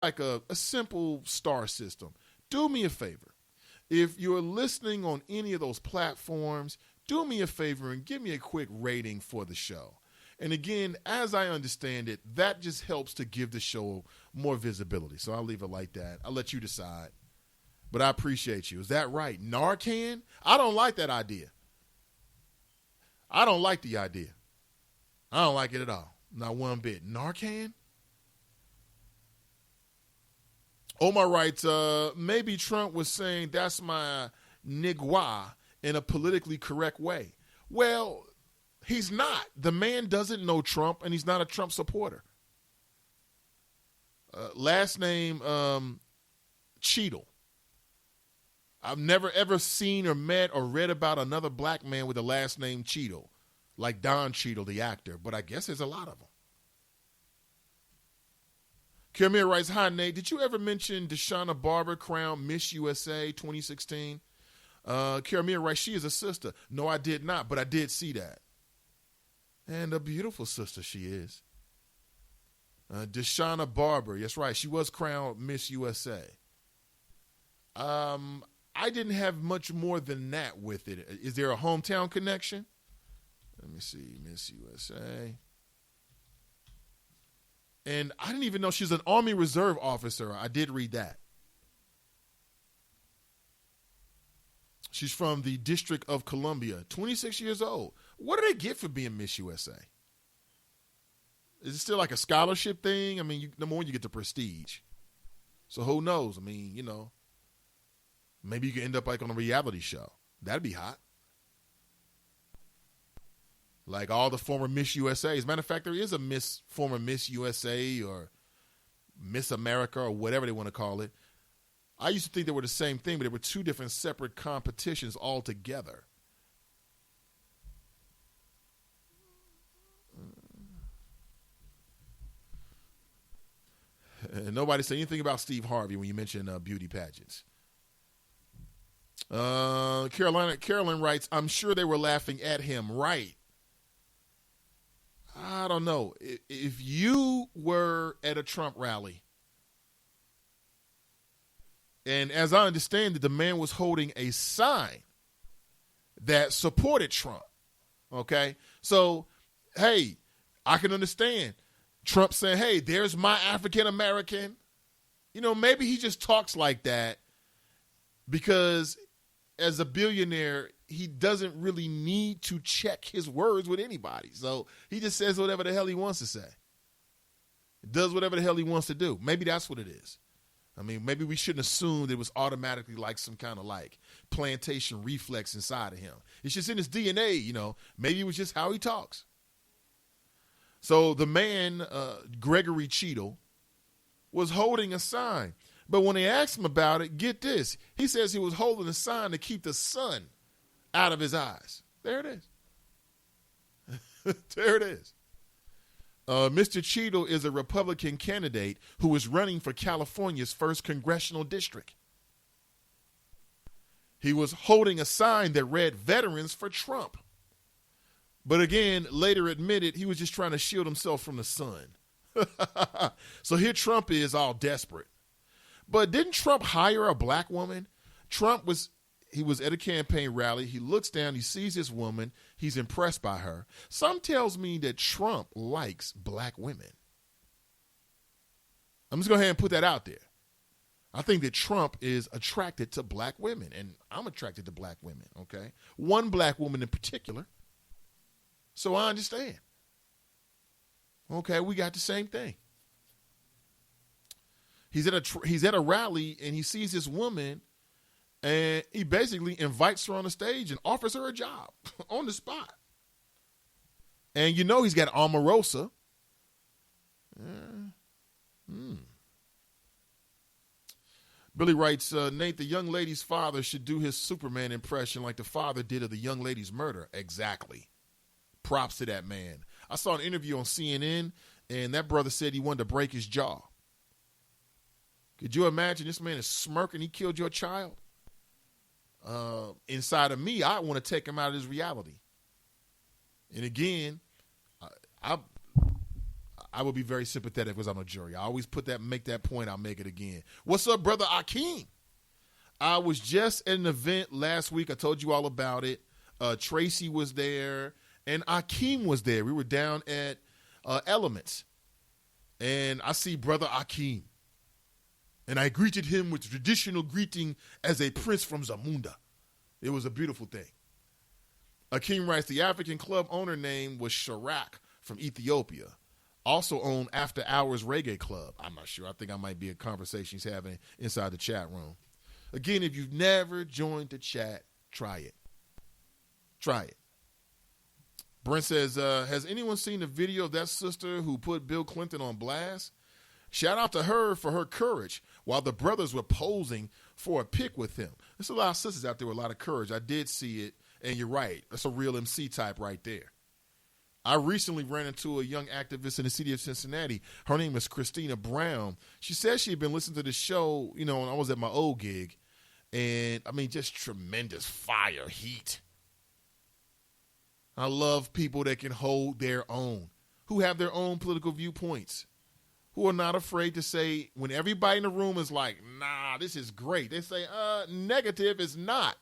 like a simple star system. Do me a favor. If you're listening on any of those platforms, do me a favor and give me a quick rating for the show. And again, as I understand it, that just helps to give the show more visibility. So I'll leave it like that. I'll let you decide. But I appreciate you. Is that right? Narcan? I don't like that idea. I don't like the idea. I don't like it at all. Not one bit. Narcan? Omar writes, maybe Trump was saying that's my nigwa in a politically correct way. Well, he's not. The man doesn't know Trump, and he's not a Trump supporter. Last name, Cheadle. I've never, ever seen or met or read about another black man with the last name Cheadle, like Don Cheadle, the actor, but I guess there's a lot of them. Kiramir writes, hi, Nate. Did you ever mention Deshauna Barber crowned Miss USA 2016? Kiramir writes, she is a sister. No, I did not, but I did see that. And a beautiful sister she is. Deshauna Barber, that's right. She was crowned Miss USA. I didn't have much more than that with it. Is there a hometown connection? Let me see. Miss USA. And I didn't even know she's an Army Reserve officer. I did read that. She's from the District of Columbia, 26 years old. What do they get for being Miss USA? Is it still like a scholarship thing? I mean, number one, you get the prestige. So who knows? I mean, you know, maybe you could end up like on a reality show. That'd be hot. Like all the former Miss USA. As a matter of fact, there is a former Miss USA or Miss America or whatever they want to call it. I used to think they were the same thing, but they were two different separate competitions altogether. And nobody said anything about Steve Harvey when you mentioned beauty pageants. Carolyn writes, I'm sure they were laughing at him. Right. I don't know. If you were at a Trump rally, and as I understand it, the man was holding a sign that supported Trump. Okay? So, hey, I can understand Trump saying, hey, there's my African American. You know, maybe he just talks like that because as a billionaire, he doesn't really need to check his words with anybody. So he just says whatever the hell he wants to say. Does whatever the hell he wants to do. Maybe that's what it is. I mean, maybe we shouldn't assume it was automatically like some kind of like plantation reflex inside of him. It's just in his DNA, you know. Maybe it was just how he talks. So the man, Gregory Cheadle, was holding a sign. But when they asked him about it, get this. He says he was holding a sign to keep the sun out of his eyes. There it is. There it is. Mr. Cheadle is a Republican candidate who is running for California's 1st congressional district. He was holding a sign that read Veterans for Trump. But again, later admitted he was just trying to shield himself from the sun. So here Trump is all desperate. But didn't Trump hire a black woman? He was at a campaign rally. He looks down, he sees this woman. He's impressed by her. Some tells me that Trump likes black women. I'm just going to go ahead and put that out there. I think that Trump is attracted to black women, and I'm attracted to black women, okay? One black woman in particular. So I understand. Okay, we got the same thing. He's at a rally, and he sees this woman, and he basically invites her on the stage and offers her a job on the spot. And you know he's got Omarosa. Billy writes, Nate, the young lady's father should do his Superman impression like the father did of the young lady's murder. Exactly. Props to that man. I saw an interview on CNN, and that brother said he wanted to break his jaw. Could you imagine this man is smirking? He killed your child. Inside of me, I want to take him out of his reality. And again, I would be very sympathetic because I'm a jury. I always make that point. I'll make it again. What's up, brother Akeem? I was just at an event last week. I told you all about it. Tracy was there, and Akeem was there. We were down at Elements, and I see brother Akeem, and I greeted him with the traditional greeting as a prince from Zamunda. It was a beautiful thing. Akeem writes, the African club owner name was Sharak from Ethiopia. Also owned After Hours Reggae Club. I'm not sure. I think I might be a conversation he's having inside the chat room. Again, if you've never joined the chat, try it. Try it. Brent says, has anyone seen the video of that sister who put Bill Clinton on blast? Shout out to her for her courage while the brothers were posing for a pic with him. There's a lot of sisters out there with a lot of courage. I did see it, and you're right. That's a real MC type right there. I recently ran into a young activist in the city of Cincinnati. Her name is Christina Brown. She said she had been listening to the show, when I was at my old gig. And, just tremendous fire, heat. I love people that can hold their own, who have their own political viewpoints, who are not afraid to say, when everybody in the room is like, nah, this is great, they say, negative is not.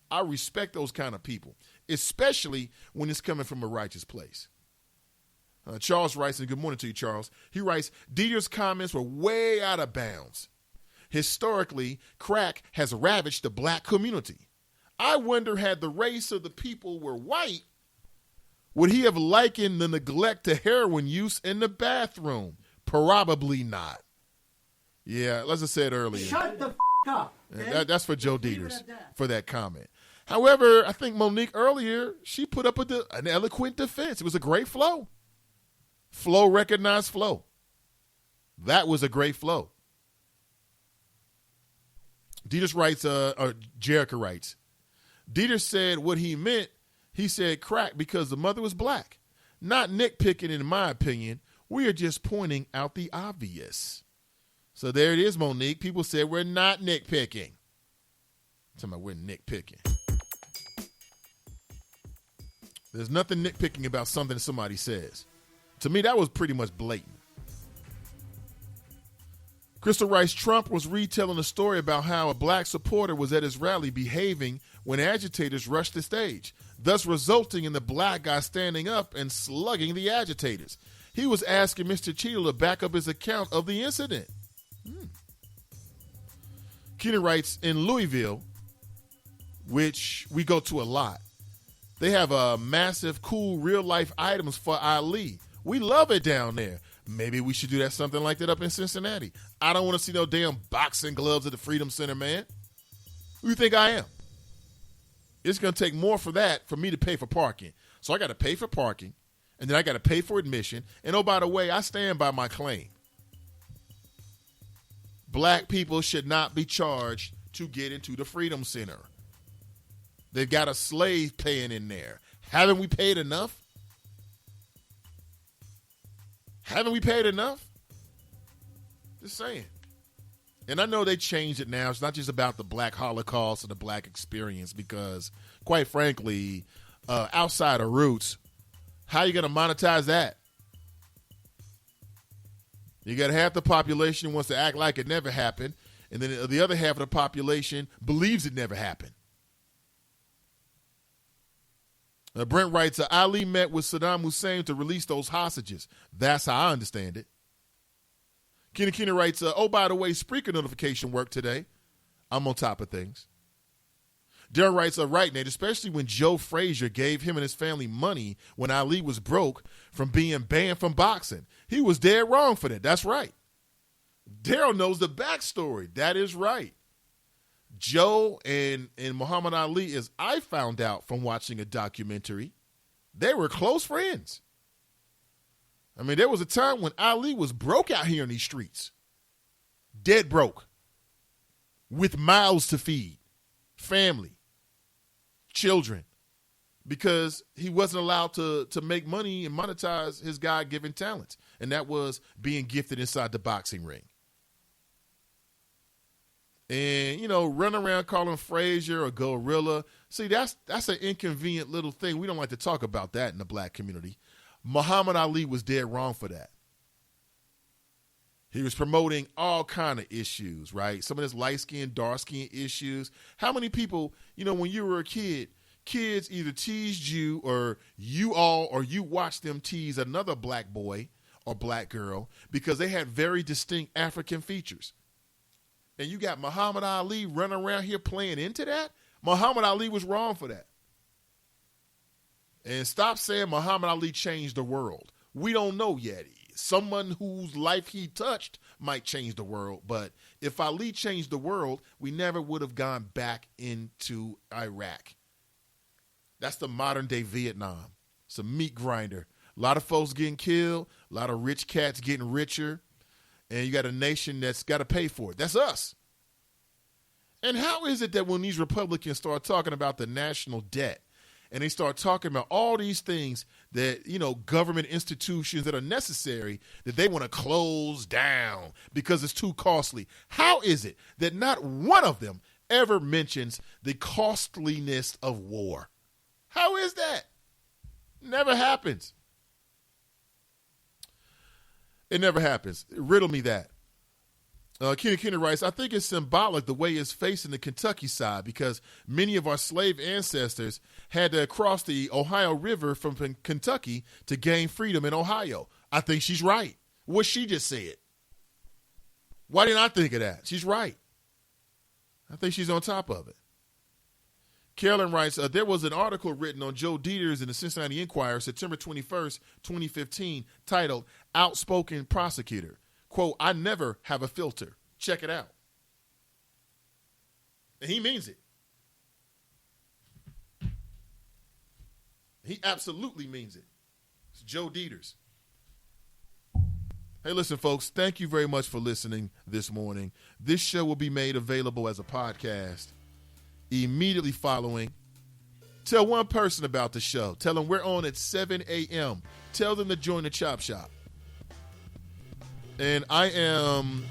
I respect those kind of people, especially when it's coming from a righteous place. Charles writes, and good morning to you, Charles. He writes, Dieter's comments were way out of bounds. Historically, crack has ravaged the black community. I wonder, had the race of the people were white, would he have likened the neglect to heroin use in the bathroom? Probably not. Yeah, as I said earlier. Shut the up. That's for Joe Dieters for that comment. However, I think Monique earlier, she put up an eloquent defense. It was a great flow. Flow recognized flow. That was a great flow. Dieters writes, or Jerica writes, Dieter said what he meant. He said crack because the mother was black. Not nitpicking, in my opinion. We are just pointing out the obvious. So there it is, Monique. People said we're not nitpicking. Tell me we're nitpicking. There's nothing nitpicking about something somebody says. To me, that was pretty much blatant. Crystal writes, Trump was retelling a story about how a black supporter was at his rally behaving when agitators rushed the stage, thus resulting in the black guy standing up and slugging the agitators. He was asking Mr. Cheadle to back up his account of the incident. Keenan writes, in Louisville, which we go to a lot, they have a massive, cool, real-life items for Ali. We love it down there. Maybe we should do that something like that up in Cincinnati. I don't want to see no damn boxing gloves at the Freedom Center, man. Who do you think I am? It's going to take more for that for me to pay for parking. So I got to pay for parking, and then I got to pay for admission. And oh, by the way, I stand by my claim. Black people should not be charged to get into the Freedom Center. They've got a slave paying in there. Haven't we paid enough? Haven't we paid enough? Just saying. And I know they changed it now. It's not just about the black Holocaust or the black experience because, quite frankly, outside of roots, how are you going to monetize that? You got half the population wants to act like it never happened, and then the other half of the population believes it never happened. Brent writes, Ali met with Saddam Hussein to release those hostages. That's how I understand it. Kenny writes, oh, by the way, Spreaker notification worked today. I'm on top of things. Darren writes, right, Nate, especially when Joe Frazier gave him and his family money when Ali was broke from being banned from boxing. He was dead wrong for that. That's right. Daryl knows the backstory. That is right. Joe and Muhammad Ali, as I found out from watching a documentary, they were close friends. I mean, there was a time when Ali was broke out here in these streets. Dead broke. With mouths to feed. Family. Children. Because he wasn't allowed to make money and monetize his God-given talents. And that was being gifted inside the boxing ring. And, run around calling Frazier a gorilla. See, that's an inconvenient little thing. We don't like to talk about that in the black community. Muhammad Ali was dead wrong for that. He was promoting all kind of issues, right? Some of this light-skin, dark-skin issues. How many people, when you were a kid, kids either teased you or you watched them tease another black boy or black girl because they had very distinct African features. And you got Muhammad Ali running around here playing into that? Muhammad Ali was wrong for that. And stop saying Muhammad Ali changed the world. We don't know yet. Someone whose life he touched might change the world. But if Ali changed the world, we never would have gone back into Iraq. That's the modern day Vietnam. It's a meat grinder. A lot of folks getting killed, a lot of rich cats getting richer, and you got a nation that's got to pay for it. That's us. And how is it that when these Republicans start talking about the national debt, and they start talking about all these things that, government institutions that are necessary, that they want to close down because it's too costly? How is it that not one of them ever mentions the costliness of war? How is that? Never happens. It never happens. Riddle me that. Kenny writes, I think it's symbolic the way it's facing the Kentucky side because many of our slave ancestors had to cross the Ohio River from Kentucky to gain freedom in Ohio. I think she's right. What she just said. Why didn't I think of that? She's right. I think she's on top of it. Carolyn writes, there was an article written on Joe Dieters in the Cincinnati Enquirer, September 21st, 2015, titled Outspoken Prosecutor. Quote, I never have a filter. Check it out. And he means it. He absolutely means it. It's Joe Dieters. Hey, listen, folks, thank you very much for listening this morning. This show will be made available as a podcast immediately following. Tell one person about the show. Tell them we're on at 7 a.m. Tell them to join the Chop Shop. And I am,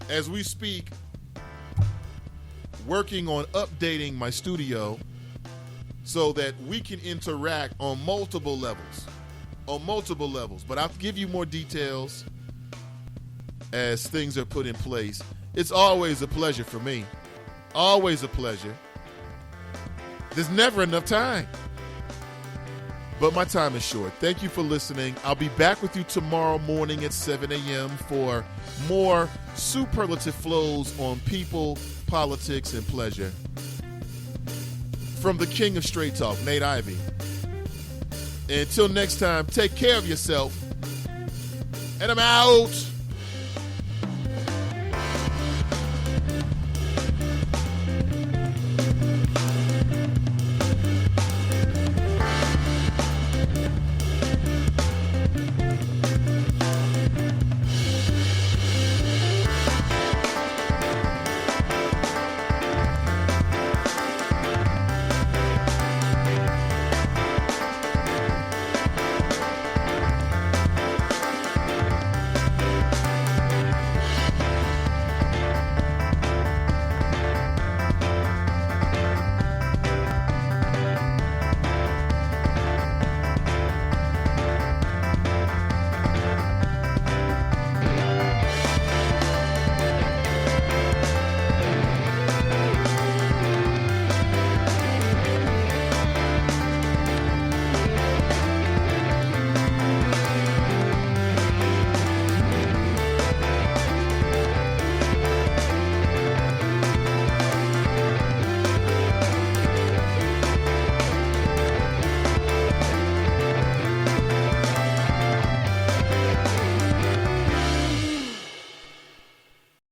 as we speak, working on updating my studio so that we can interact on multiple levels. But I'll give you more details as things are put in place. It's always a pleasure for me. Always a pleasure. There's never enough time. But my time is short. Thank you for listening. I'll be back with you tomorrow morning at 7 a.m. for more superlative flows on people, politics, and pleasure. From the king of straight talk, Nate Ivey. Until next time, take care of yourself. And I'm out.